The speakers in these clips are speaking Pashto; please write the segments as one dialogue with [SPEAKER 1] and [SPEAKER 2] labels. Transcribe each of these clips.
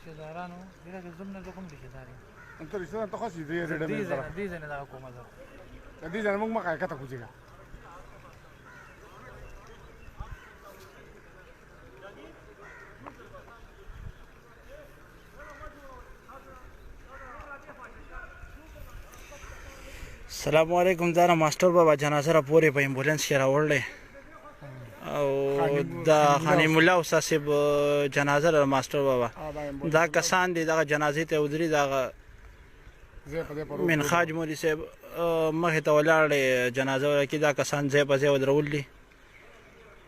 [SPEAKER 1] رشتهدارانو دغه کې زموږ نه زه کوم رشتهدار یم
[SPEAKER 2] انت رشتهدار ته خاص دې
[SPEAKER 1] دې ځای نه دغه کومه زه
[SPEAKER 2] دې ځای نه موږ مخه کته کوځېږه
[SPEAKER 3] السلام علیکم دا ماستر بابا جنازه را پورې په امبولانس کې راوړلې او دا خانم الله استاد صاحب جنازه را ماستر بابا دا کسان دي دغه جنازې ته ودرې دغه من خاج مولوي صاحب مخې ته ولاړې جنازه ورکې دا کسان ځای په ځای ودرولي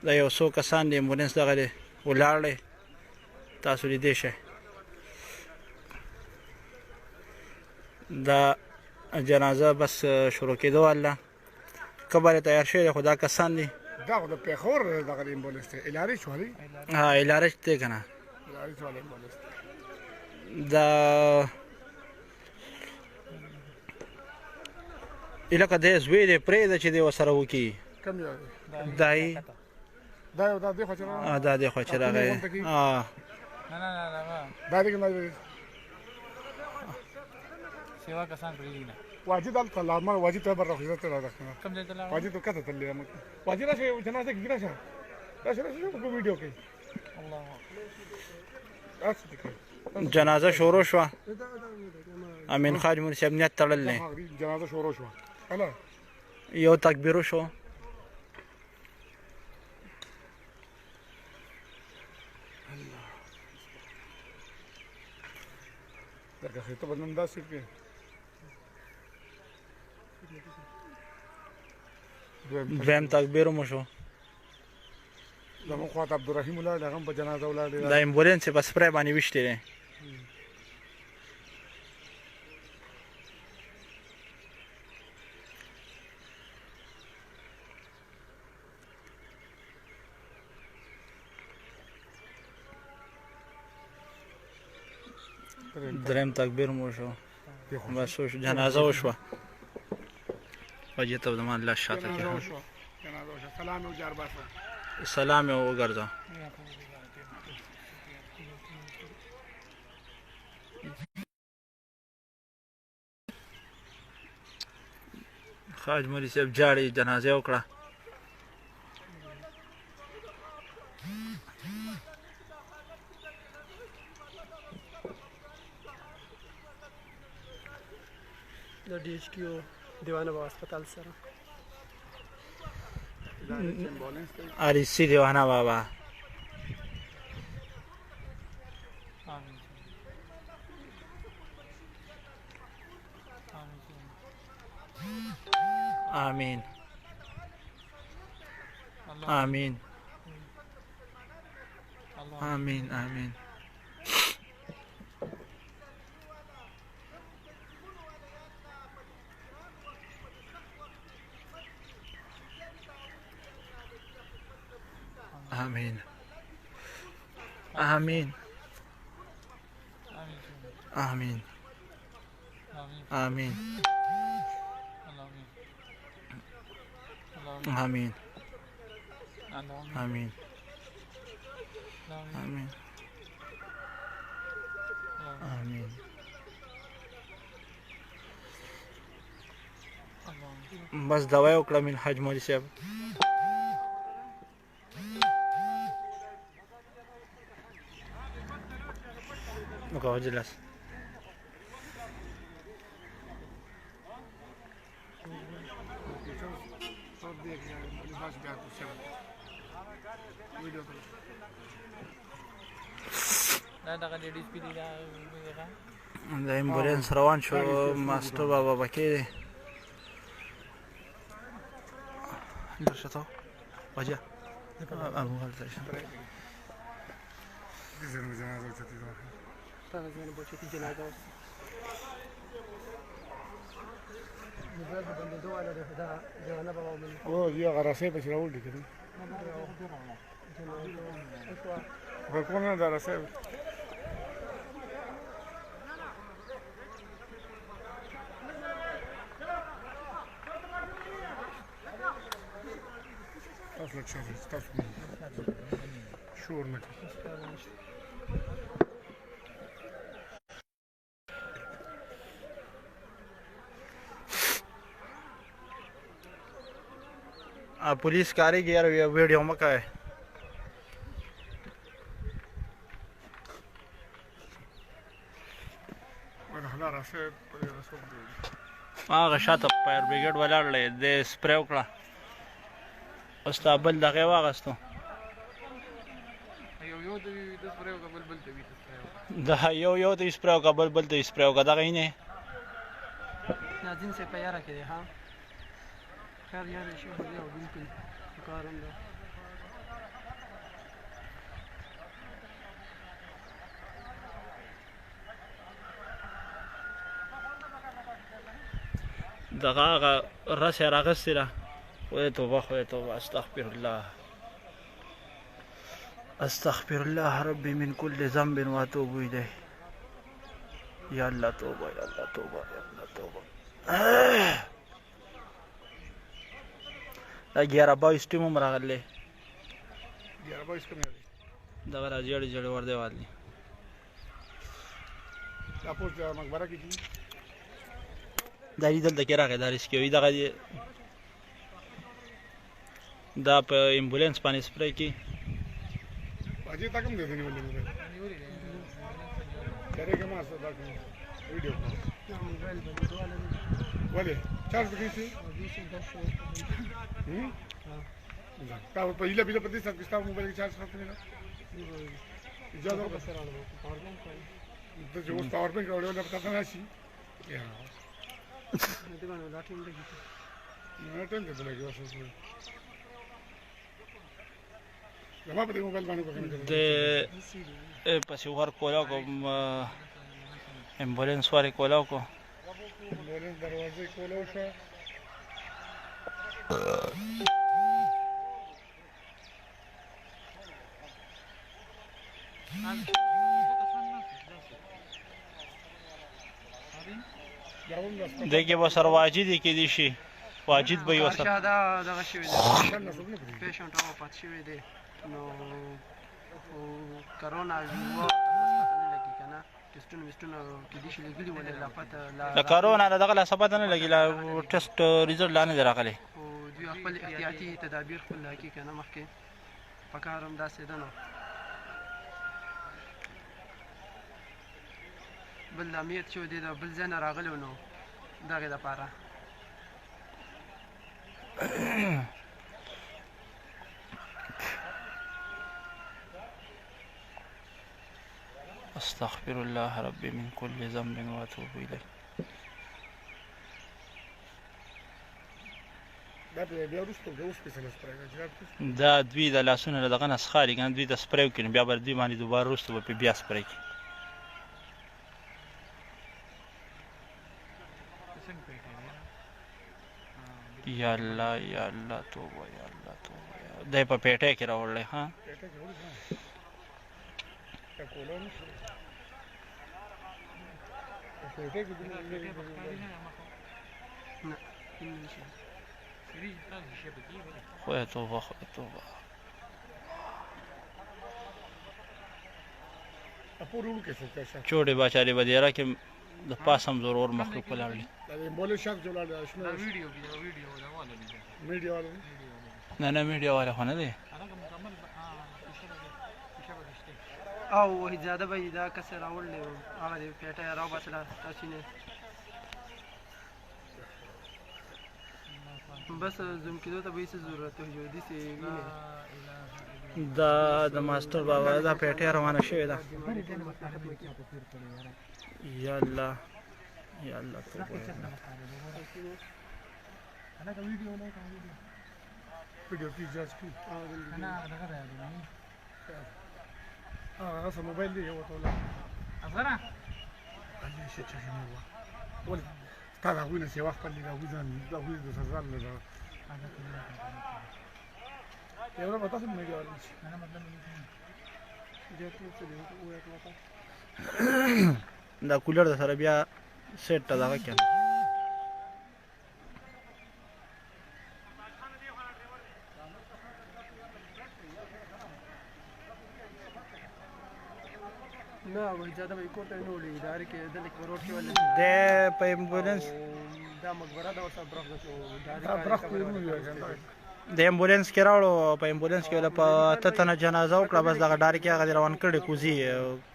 [SPEAKER 3] دا یو څو کسان دي امبولانس دغه دی ولاړې تاسو لیدی شئ دا جنازه بس شروع کېدو الله قبر تیار شوی خدا کسان دي
[SPEAKER 2] دا خو د پیښور دغه امبولانس ته الاري شو دی
[SPEAKER 3] ها الاري ته کنه
[SPEAKER 2] الاري شو امبولانس
[SPEAKER 3] دا الکه د زوی د پرې د چې دی وسره وکی
[SPEAKER 2] کم یو
[SPEAKER 3] دای
[SPEAKER 2] دا د خو چر
[SPEAKER 3] دا د خو چر راغی
[SPEAKER 1] نه
[SPEAKER 2] دا دې نه
[SPEAKER 1] سیوا کسان پرې نه
[SPEAKER 2] واجد الطلاب واجد تبر راخذ ته
[SPEAKER 1] کوم ځای ته لاړ
[SPEAKER 2] واجد تو کته تللی واجد راشه جنازه کې راشه راشه په ویډیو کې
[SPEAKER 1] الله
[SPEAKER 2] اکبر
[SPEAKER 3] جنازه شروع شو امین خاج مولوي صاحب نیت تړل
[SPEAKER 2] جنازه شروع شو هلا
[SPEAKER 3] یو تکبیر شو
[SPEAKER 2] دا خیته بدن داسې کې
[SPEAKER 3] دویم تکبیر مو شو
[SPEAKER 2] زموږ خواته عبدالرحیم ولاړ هغه په جنازه ولاړ
[SPEAKER 3] دا امبولانس په سپری باندې وشته دی دریم تکبیر مو شو بس جنازه وشوه وجه ته د الله شاته کې
[SPEAKER 2] جنازه شو سلام او جار باسه
[SPEAKER 3] سلام یې وګرځه خاج مولوي صاحب جاړي جنازه وکړه
[SPEAKER 4] د ډي ایچ کیو دیوانه بابا هسپتال سره
[SPEAKER 3] आरिसी देवाना बाबा आमीन आमीन आमीन आमीन आमीन आमीन आमीन आमीन आमीन आमीन आमीन आमीन बस दवाई वकड़ा मिल हज मौलवी साहब Kau jelas. دا امبولانس روان شو ماستر بابا بکې درشته وجه ابو غلط
[SPEAKER 2] او یو غراسه په شراول دي کړي ورکونه دراسه اصلا شوف شور مكان
[SPEAKER 3] पुलिस कारेगी यार वीडियो में का है
[SPEAKER 2] حنا راسه رسول
[SPEAKER 3] هغه شاته فایر بریګیډ ولاړلې د سپری وکړه استابل دغه واغستو
[SPEAKER 1] یو د سپری او بل بل ته وی
[SPEAKER 3] دا یو د سپری او بل بل د سپری او دغه نه
[SPEAKER 4] ناظم سے پیارا کې ها خیر یار شي هو یو بالکل کارم ده
[SPEAKER 3] دغه رس راغستی را خدای توبه استغفر الله ربي من كل ذنب واتوب اليه يا الله توبه يا الله توبه يا الله توبه دا 11 ټیم هم راغلی
[SPEAKER 2] 11 کوم دی
[SPEAKER 3] دغه راځي ورده والي
[SPEAKER 2] تاسو د مقبره کې دي
[SPEAKER 3] دا لیدل د کې راغی دا ریسکي وي دغه دا په امبولانس باندې سپری کې
[SPEAKER 2] اجي تاکم دې نه ولې کرے کې ما څه دا ویډیو
[SPEAKER 4] موبایل باندې
[SPEAKER 2] ولې چارج کې شي تاسو په ایله بل په دې سات کې تاسو موبایل کې چارج خپل نه اجازه ورکړه
[SPEAKER 4] سره پاور بانک
[SPEAKER 2] ته جو پاور بانک راوړل نه پتا نه شي یا
[SPEAKER 4] دې باندې دا ټیم لګی
[SPEAKER 2] نه ټیم دې لګي واسه زما په موبایل باندې کوم
[SPEAKER 3] د پسې ور کولا کوم امبولانس واره کولا کو
[SPEAKER 2] مولن دروازه کولا شو
[SPEAKER 3] دغه به سر واجد کې دي شي واجد به یو سر
[SPEAKER 4] شاده دغه شوی دی پیشنټ او پات شوی دی نو کرونا ویو پته نه لګی کنه ټیسټونه کې دي شي لګلی ولې لا پته
[SPEAKER 3] د کرونا دغه لا ثبت نه لګی لا ټیسټ ریزلټ لاندې راغلی
[SPEAKER 4] او دوی خپل احتیاطي تدابیر خپل لکه کنه مخکې پکارم داسې ده نو بل امیت شو دی د بل ځای نه راغلی نو دغې دپاره
[SPEAKER 3] استغفر الله ربي من كل ذنب واتوب اليه دا دوی د لاسونو دغه نه سخاري کنه دوی د سپری کوي بیا بر دوی باندې دوباره وروسته به بیا سپری کوي یا الله یا الله توبه یا الله توبه دای په پیټه کې راوړل ها خدای توبه چوڑے بچارے بدیرا کې د پاسم ضرور مخلوق ولاړل
[SPEAKER 2] دا بوله شات جوړه ده شنو
[SPEAKER 1] ویډیو دا والا
[SPEAKER 2] میډیا والے
[SPEAKER 3] نه میډیا والا خو نه دی
[SPEAKER 4] او زیاده به دا کس راوړل هغه د پیټه راو بچلا تاسو نه بس زوم کېدو ته به هیڅ ضرورت نه دي سي
[SPEAKER 3] دا د ماستر بابا دا پیټه روانه شوې ده یا الله یا الله توبه
[SPEAKER 1] انا کا ویډیو نه کوم
[SPEAKER 2] ویډیو کی جاج کی
[SPEAKER 1] انا دغه راځي
[SPEAKER 2] هغه موبایل دی یو ټول
[SPEAKER 1] ازره
[SPEAKER 2] علي شي چې نو ول تا دا وینې سی وخت لري دا وینې د سزا نه ده یو نه پتا څه میډیا والے
[SPEAKER 1] انا مطلب
[SPEAKER 3] دا کولر د سره بیا سیټ ته دغه کې
[SPEAKER 4] نه وای زیاده به کوته نه ولې ادارې کې د لیک روډ کې ولې
[SPEAKER 3] د په امبولانس
[SPEAKER 4] دا مقبره دا ورته برخ ده
[SPEAKER 2] دا برخ کوي نو یو ځای
[SPEAKER 3] د امبولانس کې راوړو په امبولانس کې ول په تتنه جنازه وکړه بس دغه ډار کې هغه روان کړي کوزي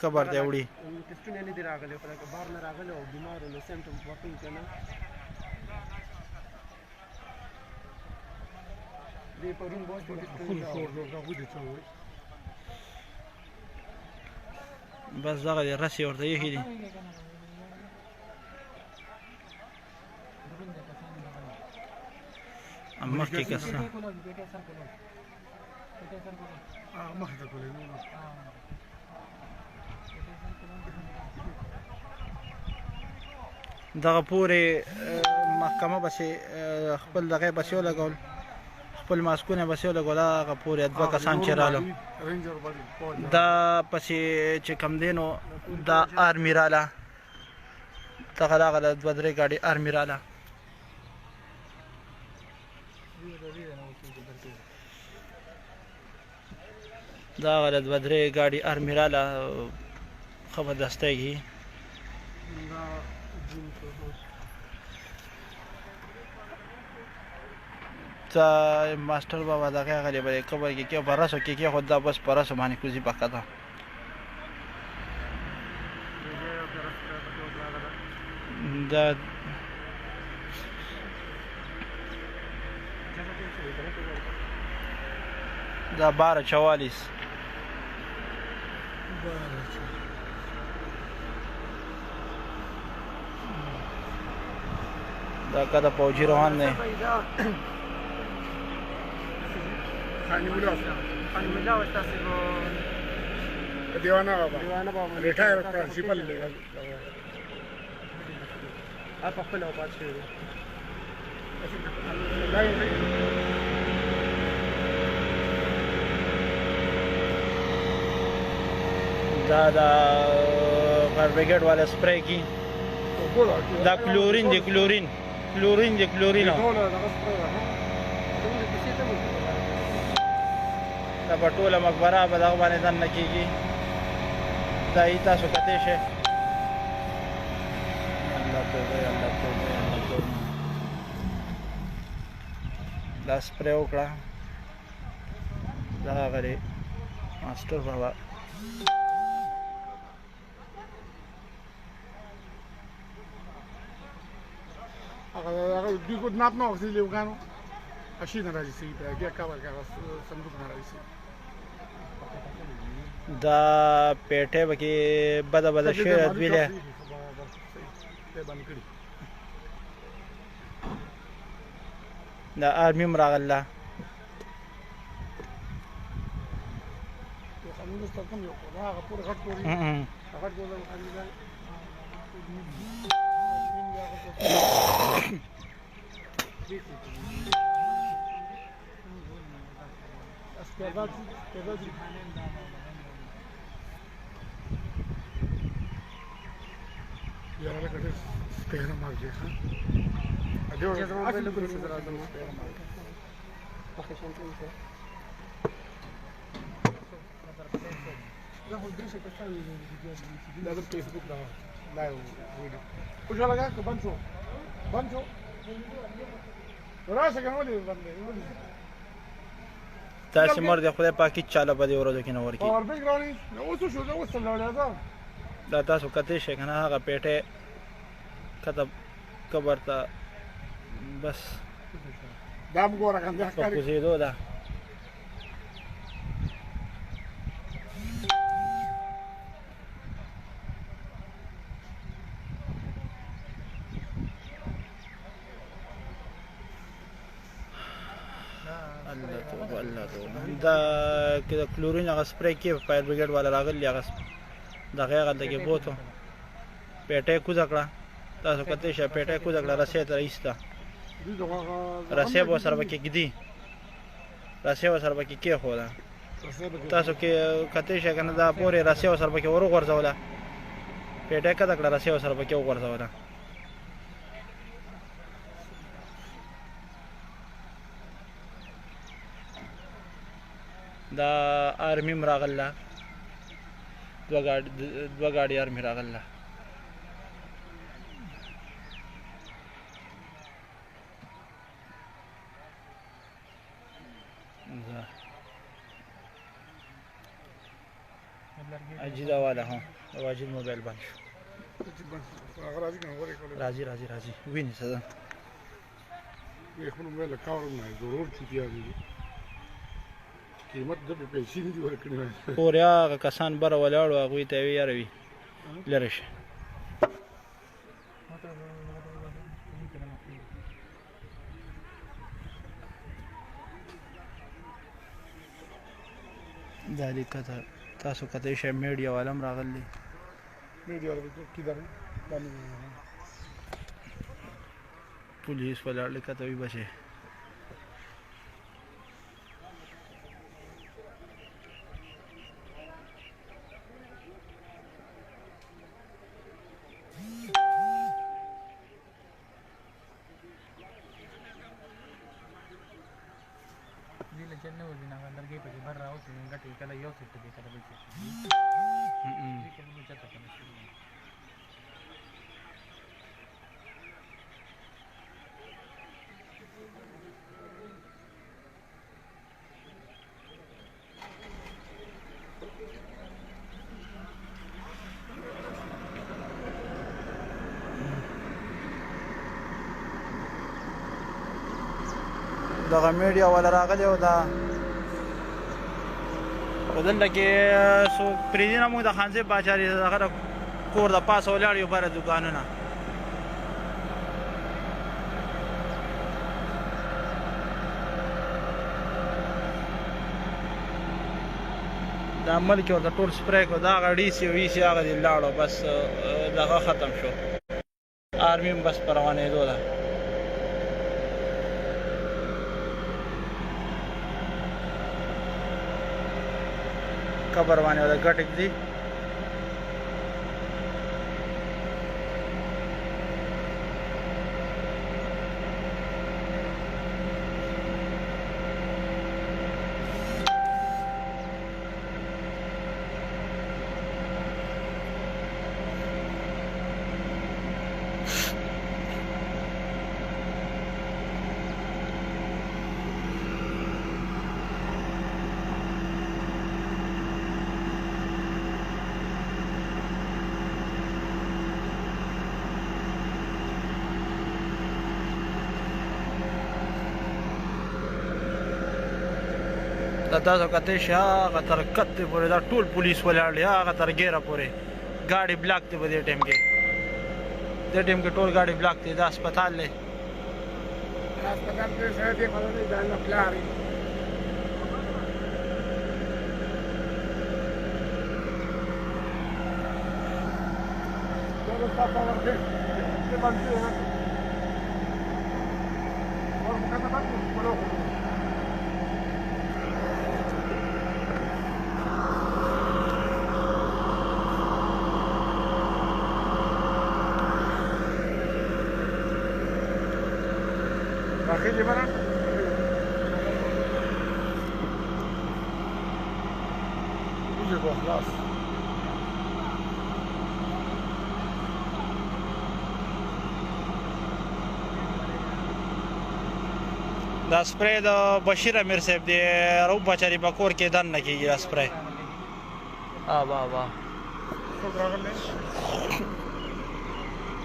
[SPEAKER 3] قبر ته وړي
[SPEAKER 4] ټیسټونه نه دي راغلي خو لکه بار نه راغلي او بیمارو له سیمټمز وکړي که نه دې پرون بوس
[SPEAKER 2] فل شور راغو دي څه وایي
[SPEAKER 3] بس دغه دی رسې ورته ایښي دي مخکې کسه
[SPEAKER 2] مخې ته کولې نو
[SPEAKER 3] دغه پورې محکمه بسې خپل دغه بسې ولګول خپل ماسکونه بسې ولګول هغه پورې دوه کسان چې راغلل
[SPEAKER 2] رینجر باندې
[SPEAKER 3] دا پسې چې کم دی نو دا آرمي راله دغه راغله دوه درې ګاډي آرمي راله دا غره دوه درې ګاډي آرمي راله خبر دستګي تا ماستر بابا دغه غلي به کبر کې براسو کې خود دا بس پراسو باندې کوزي پکاته دا دا 1244 دا کده پوجي روان نه
[SPEAKER 2] خاني ولا
[SPEAKER 4] خاني ملا واستاسي
[SPEAKER 2] دیوانه بابا ریټایر پرنسپل دی
[SPEAKER 4] اپ خپل او پات شوی
[SPEAKER 3] دا فایر بریګیډ والا سپری کی دا کلورین دی کلورین دا په ټوله مقبره به دغه باندې دننه کېږي دا یې تاسو کتی شئ الله توبه دا سپری وکړه دا هغه دی ماسټر بابا
[SPEAKER 2] هغه دوی کو ناپ نه وختي لوګانو اشي نه راځي سي په کې کاوه صندوق نه راځي
[SPEAKER 3] دا پیټه بکی بده شهرت ویله دا آرمی مراغله
[SPEAKER 2] قانون مستقیم یو هغه پورې غټ کوي غټ کوي यार कटे स्पेयर मार दिया हां अजो जमा बिल्कुल से जरा दम स्पेयर मार ओके शांति से لا هو الدرس كفايه لازم فيسبوك ده لايف فيديو وش لقى بنشو راسه كان ولي بنده
[SPEAKER 3] تاسو مرده خدای پاکي چاله بده ورځو کې نور کې
[SPEAKER 2] اور بیک راونی نو اوس شو دا وصل لاله
[SPEAKER 3] دا تاسو کته شي کنه هغه پیټه کتب قبر ته بس
[SPEAKER 2] دا وګوره کنه
[SPEAKER 3] په کوزیدو ده الله توبه دا کله کلورین هغه سپری کې فایر بریګیډ والا راغلی هغه دغه هغه دغه بوته پیټه کوزه کړه تاسو کته شه پیټه کوزه کړه رسې ته ایستا رسې به سره پکې کېدی رسې به سره پکې کې خو دا تاسو کې کته شه کنه دا پورې رسې سره پکې ورو ورځوله پیټه کده کړه رسې سره پکې ورځوله دا آرمی مراغله دوه ګاډي آرمی راغله اجیدا والا ها واجد موبایل باندې شو
[SPEAKER 2] هغه راځي کنه ورې کوله
[SPEAKER 3] راځي راځي راځي ویني څه ده
[SPEAKER 2] یې خپل موبایل کاورم نه ضرور چوتیا دي قیمت د پیسې نه دي ورکړي
[SPEAKER 3] پورې هغه کسان بره ولاړو هغوی ته وی یاروي لرې شه دا لیکته تاسو کته شي میډیا والم راغلی
[SPEAKER 2] میډیا کیدار باندې
[SPEAKER 3] پولیس ولاړ لیکته وی بچي
[SPEAKER 1] دله چنه ودی نه لرګي په بر راو چې غټي کله یو څه دې کله بل څه دې کله مو چاته کنه
[SPEAKER 3] دغه میډیا ولا راغلی او دا ودلته کې سو پریدینه موږ د خانزه باچاري دغه کور د پاسه ولاړ یو بره دکانونه دا ملک ورته ټول سپری کو دا غړي سی وی سی هغه دی لاړو بس دغه ختم شو آرمي بس پروانه دوله قبر باندې ولا ګټک دي دا تاسو کته شاه غتر کته پورې دا ټول پولیس ولاړ دی هغه تر ګیره پورې ګاډي بلاک دی په دې ټیم کې ټول ګاډي بلاک دی دا هسپتال دی
[SPEAKER 2] هسپتال کې سره دی خلک دا نه پلاري دا تاسو ورته دې باندې ورته تاسو Aquello para llegó las
[SPEAKER 3] دا سپری د بشیر امیر صاحب دی رو بچاری بکور کې دن نه کیږي دا سپری وا
[SPEAKER 2] څو راغله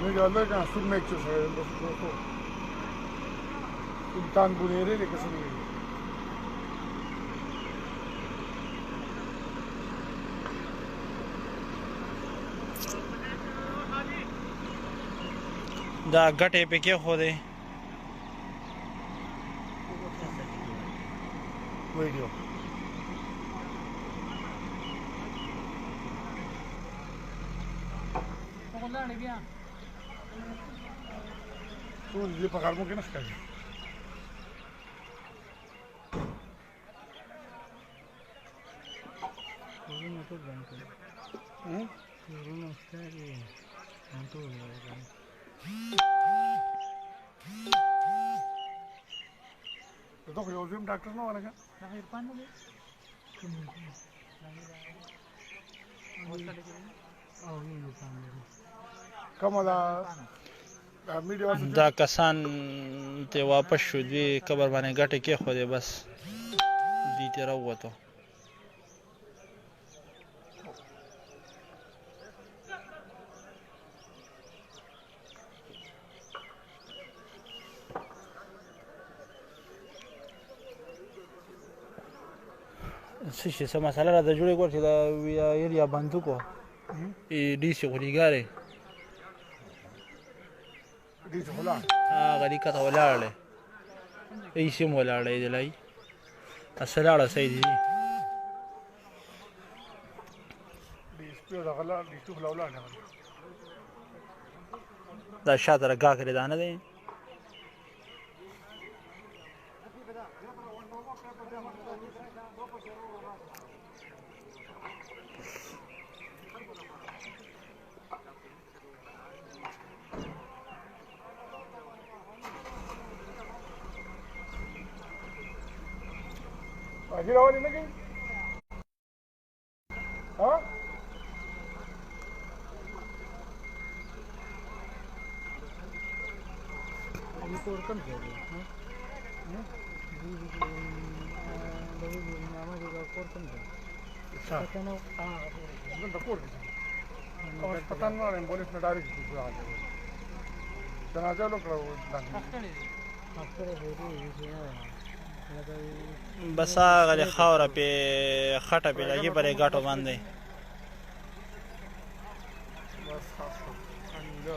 [SPEAKER 2] نو یاله کا سیمه چې Sultan Buneri de kısmı.
[SPEAKER 3] دا ګټې پکې خو دی
[SPEAKER 2] ویډیو
[SPEAKER 1] وګورئ بیا
[SPEAKER 2] ټول دې په کارمو کې نه ښکاري تو خو یو زم ډاکټر نه ولګا
[SPEAKER 1] دا عرفان نه دی
[SPEAKER 2] کومه
[SPEAKER 3] دا کسان ته واپس شو دوی قبر باندې ګټه کې خو دې بس دې ته راووتو څه څه مسله را د جوړې کور چې د ایریا بندوق و ډي سي غولیګارې
[SPEAKER 2] دې څه ولا
[SPEAKER 3] هغه دې کته ولاړې ای سیم ولاړې دی لای السلام سيدي
[SPEAKER 2] دې سپیډ غلا دې ټول اولاد
[SPEAKER 3] دا شاته راګه کړی دا نه دی
[SPEAKER 2] اجي راولې نه کوي ها
[SPEAKER 1] ये कोड कम हो गया हां मामा जी का कोड कम है
[SPEAKER 2] अच्छा
[SPEAKER 1] पता हां
[SPEAKER 2] नन د کور کې او پتن نه امبولانس نه ډایرکټ شو راځي جنازه لوکړو
[SPEAKER 3] بس هغه د خاوره په خټه په لګي پرې ګاټو باندې
[SPEAKER 2] بس خاص څنګه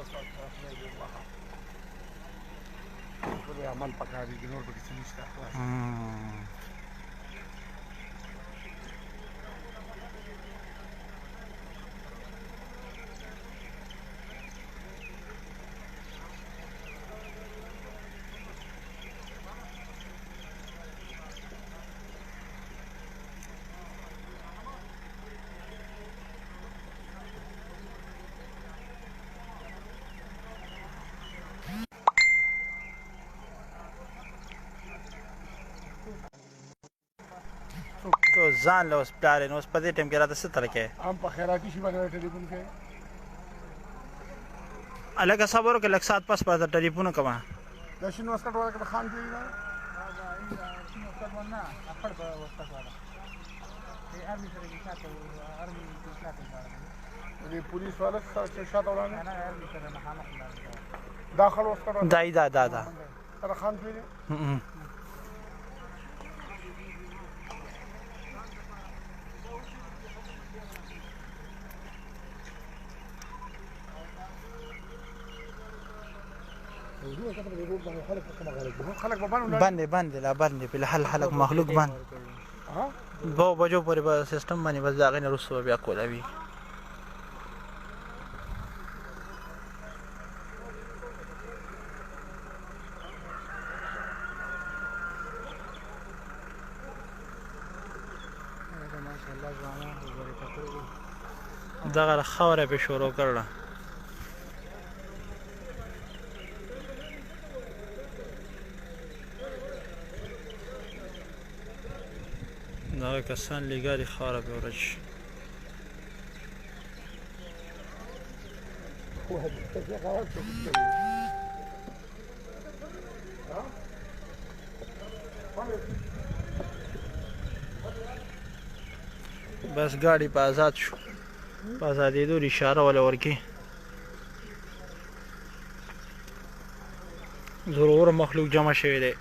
[SPEAKER 2] ټول عمل پکاري د نور په څه نشته
[SPEAKER 3] تو ځان له اوس پلار نو اوس په دې ټیم کې راته څه تر کې
[SPEAKER 2] هم په خیراتی شي باندې ټلیفون کوي
[SPEAKER 3] الګا صبر وکړه لږ سات پس په ټلیفون کوه
[SPEAKER 2] د شنو وسکټ ورکړه خان دی نه
[SPEAKER 1] ना अफड़ वस्ता वाला ये आर्मी सर की साथ आर्मी की साथ
[SPEAKER 2] دې پولیس والا څه شاته وړاندې
[SPEAKER 1] انا आर्मी सर نه خامخ
[SPEAKER 2] داخل وسکټ
[SPEAKER 3] دا
[SPEAKER 2] سره خان دی خلک
[SPEAKER 3] باندې لا باندې په حل حلق مخلوق باندې
[SPEAKER 2] ها
[SPEAKER 3] دو بجو پورې به سیستم باندې بس دا غنه رسو بیا کولاوي دغه خوره به شروع کړل دا کسان لګاري خراب ورش بس गाड़ी په آزاد شو په آزادې دوه اشاره ولا ورکی ضرور مخلوق جمع شوی دی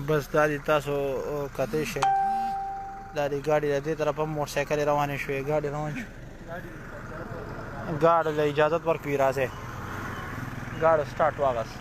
[SPEAKER 3] بس دا دي تاسو کته شه دا دی ګاډي د دې طرفه موټر سایکل روانه شوې ګاډي روان شو ګاډي له اجازه ورکوي راځي ګاډي سٹارټ واغس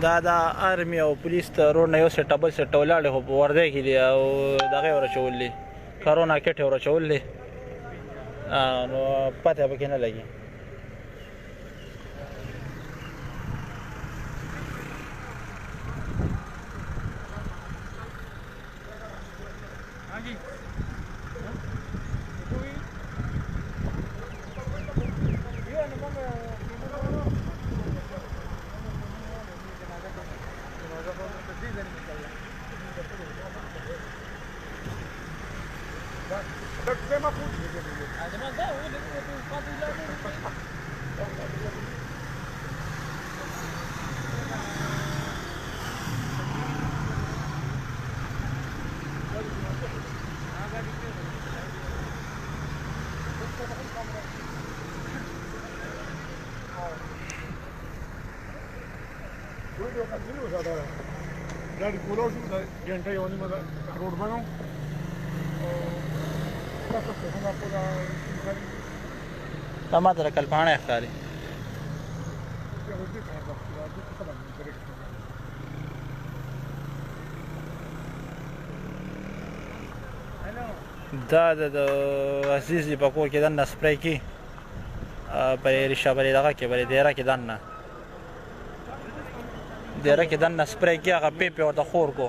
[SPEAKER 3] دا آرمي او پولیس ته روډ نه یو سټ ډبل سټ ولاړ هو ورده کې دی او دغه ورچولې کرونا کټ ورچولې نو پته به کې نه لګي
[SPEAKER 2] tema pun.
[SPEAKER 1] Además, da, uno que pasa y la
[SPEAKER 2] video continue ज़्यादा है गाड़ी खोलो शू घंटे होने में रोड बनाओ
[SPEAKER 3] टमाटर कल पाने खाली دا د عزیز په کور کې دنه سپری کی په ریشه باندې دغه کې باندې دیره کې دنه سپری کی هغه پیپه ورته خور کو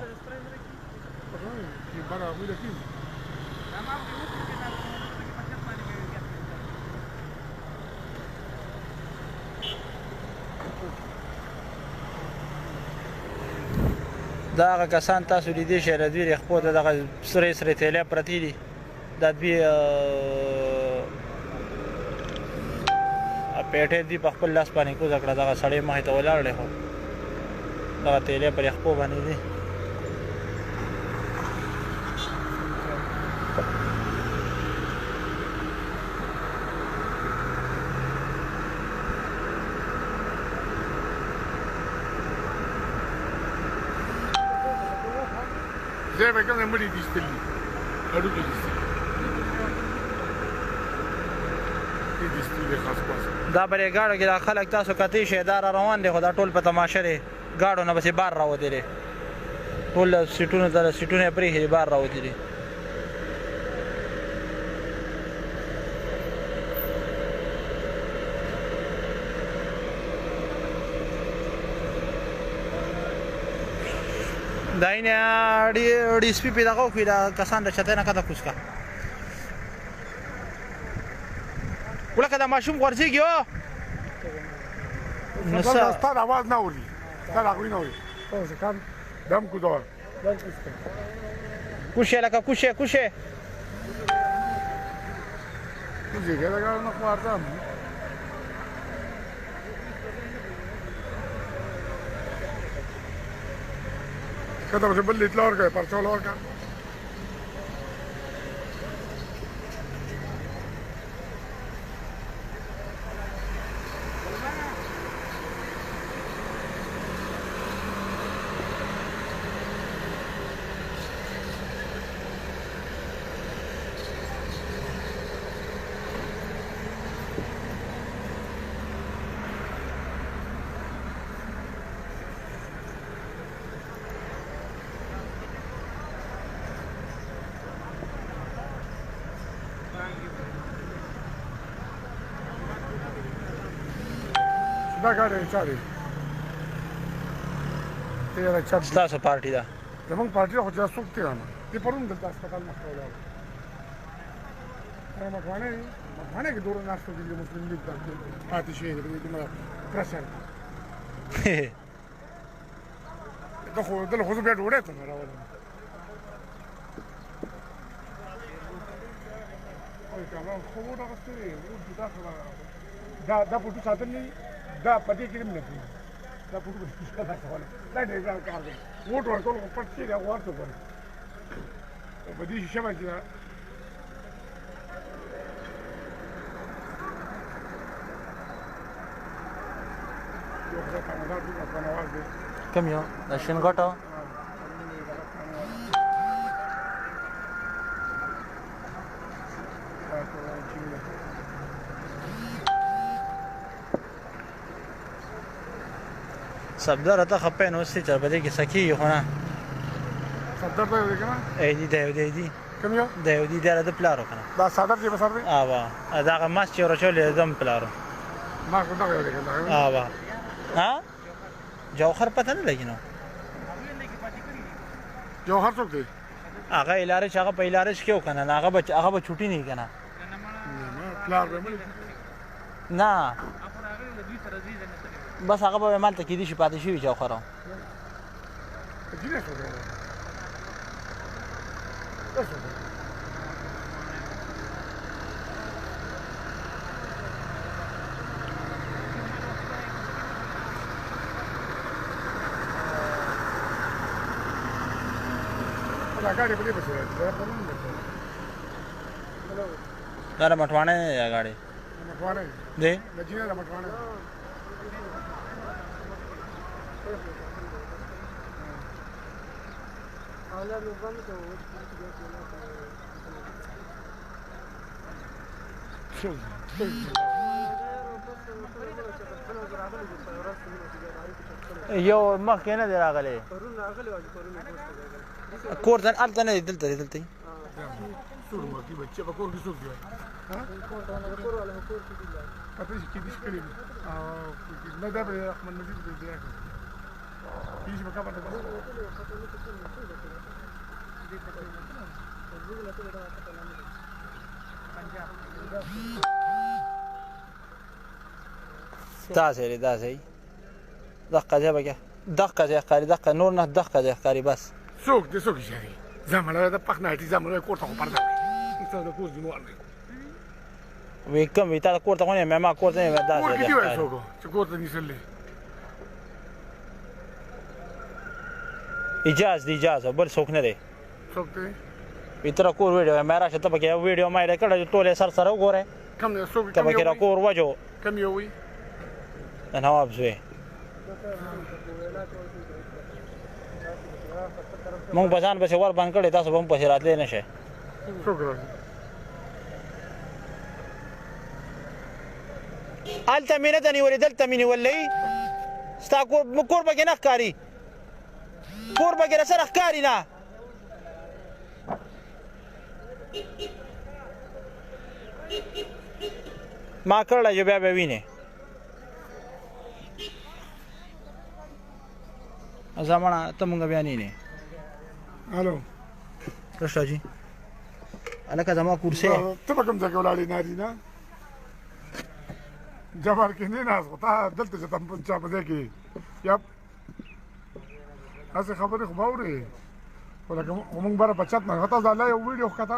[SPEAKER 3] دا هغه کسان تاسو لیدې شئ د دوی خپو ته دغه سرې سرې تیلې پرتې دي دا دوی پیټې دي په خپل لاس باندې کوزه کړه دغه سړی مخې ته ولاړ دی خو دغه تیلې پر خپو باندې دي
[SPEAKER 2] زي ما كان مريض يستلي أروح يستلي يستلي خاص خاص
[SPEAKER 3] دا بلې ګاډو کې دا خلک تاسو کتې شئ دا را روان دی خو دا ټول په تماشه دی ګاډو نه پسې بار راوتې دی ټول سیټونه ته سیټونه یې پرېښي دي بار راوتې دي دا یې ډي سپي په دغه وکړي دا کسان د چتې نه کته کوز کا ولکه دا ماشوم غورځېږي او
[SPEAKER 2] ستاسو आवाज نه اوري ستاسو اغوی نه اوري تاسو کار دم کوزه
[SPEAKER 3] کوشه لکه کوشه
[SPEAKER 2] کوزه ګره ګره نه خواردم كده بس بلي تلوركا بارتو لوركا دا ګاډي چاري ته چا
[SPEAKER 3] ستاسو پارټي دا
[SPEAKER 2] زمونږ پارټي خو جاسو ته نه دي پرون دلته هسپتال مخته ولاړ مخانه کې دورو ناشته دي مسلمان لیگ پاتې شي د دې پرشر دا خو بیا ډوړې ته راوړم او کله خو دا غوښتي دا پټو ساتلې دا پدې کې نه دی دا پټو کې څه راځي دا دې ځان کار دی ووټ ورکول خو پټ شي دا ورته کوي په دې شمه چې یو ځکه کاناډا د افغانواز دی
[SPEAKER 3] کوم یو د شینګټو صبدر ته خپې نو سي چر بده کې سکی خو نه
[SPEAKER 2] صدر ته دی کنه
[SPEAKER 3] اې دی
[SPEAKER 2] کوم یو
[SPEAKER 3] دی د پلارو کنه
[SPEAKER 2] دا صدر دی بسر دی
[SPEAKER 3] اوا دا ماس چې ورچول دم پلارو
[SPEAKER 2] ما کو دا دی کنه
[SPEAKER 3] اوا ها جوهر پته نه لګی نو
[SPEAKER 2] جوهر څوک دی
[SPEAKER 3] هغه الارش هغه په الارش کې وکنه هغه به چټي نه کنه
[SPEAKER 2] پلار به
[SPEAKER 3] نه بس هغه به مال ته کې دي شي پاتې شي جوهر
[SPEAKER 2] دا ګاډي په دې پسې راځي دا په نوم
[SPEAKER 3] دا د مټوانه نه دی دا ګاډی
[SPEAKER 2] مټوانه
[SPEAKER 3] دی
[SPEAKER 2] د جینه د مټوانه
[SPEAKER 3] یو مخکې نه دی راغلی کور ته هلته نه دی دلته دی دلته
[SPEAKER 2] څوک مکي بچي په کور کې څوک دی ها پته شي کې دې کړی او نه دا به احمد نجیب دې دی هیڅ مکه باندې
[SPEAKER 3] داسې دی داسې دقه ځای به کې دقه ځای ښکاري دقه نور نه دقه ځای ښکاري بس
[SPEAKER 2] څوک دې څوک شي زمړه د پخ نه هټي زمړه کور ته پرځه څه د کور جنوار دی
[SPEAKER 3] وی کوم وی تا کور ته ونه مې ما کور ته نه داسې
[SPEAKER 2] کور کې
[SPEAKER 3] دی
[SPEAKER 2] دی وای څوک چې کور ته نشلې
[SPEAKER 3] اجازه دی اجازه بل څوک نه دی
[SPEAKER 2] څوک دی
[SPEAKER 3] اتره کور ویډیو مې راشه ته پکې ویډیو مې راکړه ټوله سر سره وګوره
[SPEAKER 2] کم نه څوک
[SPEAKER 3] ته پکې را کور وجو
[SPEAKER 2] کم یو وي
[SPEAKER 3] نواب زوی مونږ بسان پسې ور باندې کړی تاسو به هم پسې راتلی نه شئ
[SPEAKER 2] څوک راځي
[SPEAKER 3] هلته مې نه ده نیولې دلته مې نیولې ستا کور پکې نه ښکاري کور پکې راسره ښکاري نه ما کړله چې بیا به وینې زمانه ته مونږ بیا نه یې
[SPEAKER 2] الو
[SPEAKER 3] رشا جی الکه زما کورسې
[SPEAKER 2] ته به کوم ځای کې ولاړې ناري نه جبر کې نه ناز خو تا دلته چې تم چا په ځای کې یا هسې خبرې خو به اورې خو لکه موږ بره په چت نه غته ځاله یو ویډیو ښکته